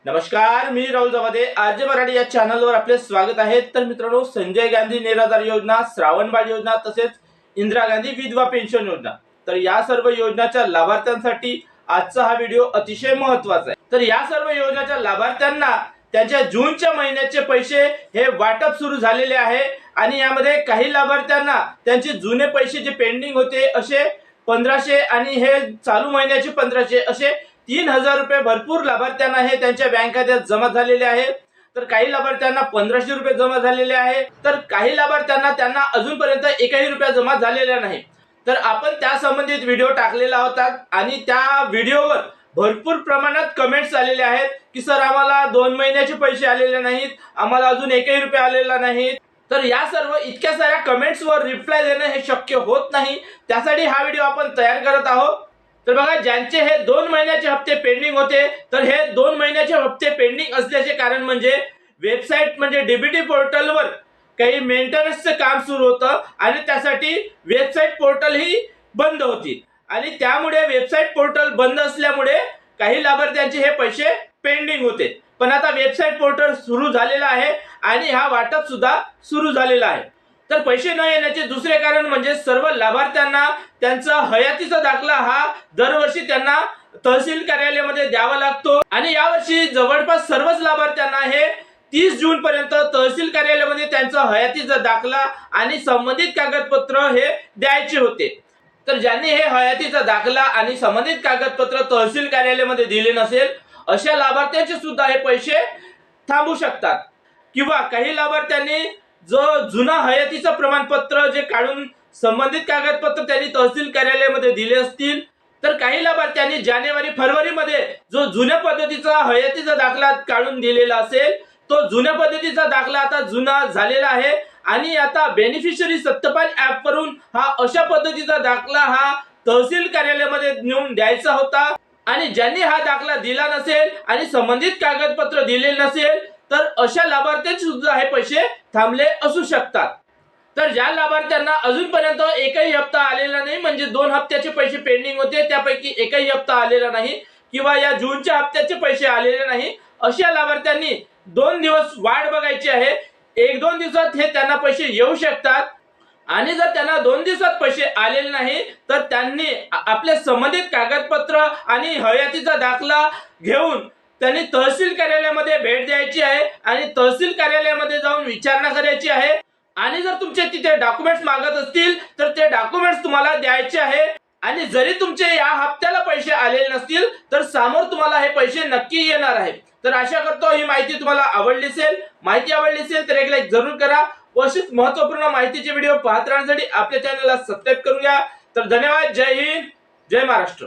नमस्कार, मी राहुल जमाते आरजे मराठी या चॅनलवर आपले स्वागत आहे। तर मित्रांनो, संजय गांधी निराधार योजना, श्रावणबाळ योजना तसेच इंदिरा गांधी विधवा पेन्शन योजना, तर या सर्व योजनाच्या लाभार्थ्यांसाठी आजचा हा व्हिडिओ अतिशय महत्त्वाचा आहे। तर या सर्व योजनाच्या लाभार्थ्यांना त्यांच्या जूनच्या महिन्याचे पैसे हे वाटप सुरू झालेले आहे आणि यामध्ये काही लाभार्थ्यांना त्यांचे जुने पैसे जे पेंडिंग होते असे 1500 आणि हे चालू महिन्याचे 1500 असे 3000 रुपये भरपूर लाभार्थ्यांना हे त्यांच्या बँक खात्यात जमा झालेले आहेत। तर काही लाभार्थ्यांना 1500 रुपये जमा झालेले आहे, तर काही लाभार्थ्यांना त्यांना अजूनपर्यंत एकही रुपया जमा झालेला नाही। तर आपण त्या संबंधित व्हिडिओ टाकलेला होता आणि त्या व्हिडिओवर भरपूर प्रमाणात कमेंट्स आलेले आहेत की सर आम्हाला 2 महिन्याचे पैसे आलेले नाहीत, आम्हाला अजून एकही रुपया आलेला नाही। तर या सर्व इतक्या साऱ्या कमेंट्सवर रिप्लाय देणे हे शक्य होत नाही, त्यासाठी हा व्हिडिओ आपण तयार करत आहोत। तर बघा, ज्यांचे हे 2 महिन्याचे हप्ते पेंडिंग होते, तर हे 2 महिन्याचे हप्ते पेंडिंग असल्याचे कारण म्हणजे वेबसाईट म्हणजे डीबीटी पोर्टलवर काही मेंटेनन्सचे काम सुरू होतं आणि त्यासाठी वेबसाईट पोर्टल ही बंद होती आणि त्यामुळे वेबसाईट पोर्टल बंद असल्यामुळे काही लाभार्थ्यांचे हे पैसे पेंडिंग होते। पण आता वेबसाईट पोर्टल सुरू झालेला आहे आणि हा वाटप सुद्धा सुरू झालेला आहे। तर पैसे न येण्याचे दुसरे कारण म्हणजे सर्व लाभार्थ्यांना त्यांचा हयातीचा दाखला हा दरवर्षी त्यांना तहसील कार्यालयामध्ये द्यावा लागतो आणि यावर्षी जवळपास सर्वच लाभार्थ्यांना हे 30 जून पर्यंत तहसील कार्यालयामध्ये त्यांचा हयातीचा दाखला आणि संबंधित कागदपत्र हे द्यायचे होते। तर ज्यांनी हे हयातीचा दाखला आणि संबंधित कागदपत्र तहसील कार्यालयामध्ये दिले नसेल अशा लाभार्थ्यांचे सुद्धा हे पैसे थांबू शकतात किंवा काही लाभार्थ्यांनी जो जुना हयातीचा प्रमाणपत्र जे काढून संबंधित कागदपत्र त्यांनी तहसील कार्यालयामध्ये दिले असतील, तर काही लाभार्थ्यांनी जानेवारी फरवरी मध्ये जो जुन्या पद्धतीचा हयातीचा दाखला काढून दिलेला असेल तो जुन्या पद्धतीचा दाखला आता जुना झालेला आहे आणि आता बेनिफिशरी सत्तापाल ऍप वरून हा अशा पद्धतीचा दाखला हा तहसील कार्यालयामध्ये नेऊन द्यायचा होता आणि ज्यांनी हा दाखला दिला नसेल आणि संबंधित कागदपत्र दिले नसेल तर अशा लाभार्थ्यांचे सुद्धा हे पैसे थांबले असू शकतात। तर ज्या लाभार्थ्यांना अजूनपर्यंत एकही हप्ता आलेला नाही म्हणजे 2 हप्त्याचे पैसे पेंडिंग होते त्यापैकी एकही हप्ता आलेला नाही किंवा या जूनच्या हप्त्याचे पैसे आलेले नाही, अशा लाभार्थ्यांनी 2 दिवस वाट बघायची आहे। 1-2 दिवसात हे त्यांना पैसे येऊ शकतात आणि जर त्यांना 2 दिवसात पैसे आलेले नाही तर त्यांनी आपले संबंधित कागदपत्र आणि हयातीचा दाखला घेऊन त्यांनी तहसील कार्यालयामध्ये भेट द्यायची आहे आणि तहसील कार्यालयामध्ये जाऊन विचारणा करायची आहे आणि जर तुमचे तिथे डॉक्युमेंट्स मागत असतील तर ते डॉक्युमेंट्स तुम्हाला द्यायचे आहे आणि जरी तुमचे या हप्त्याला पैसे आलेले नसतील तर समोर तुम्हाला हे पैसे नक्की येणार आहेत। तर आशा करतो ही माहिती तुम्हाला आवडली असेल। माहिती आवडली असेल तर एक लाईक जरूर करा व अशीच महत्त्वपूर्ण माहितीचे व्हिडिओ पाहत राहण्यासाठी आपल्या चॅनलला सबस्क्राईब करून घ्या। तर धन्यवाद, जय हिंद, जय महाराष्ट्र।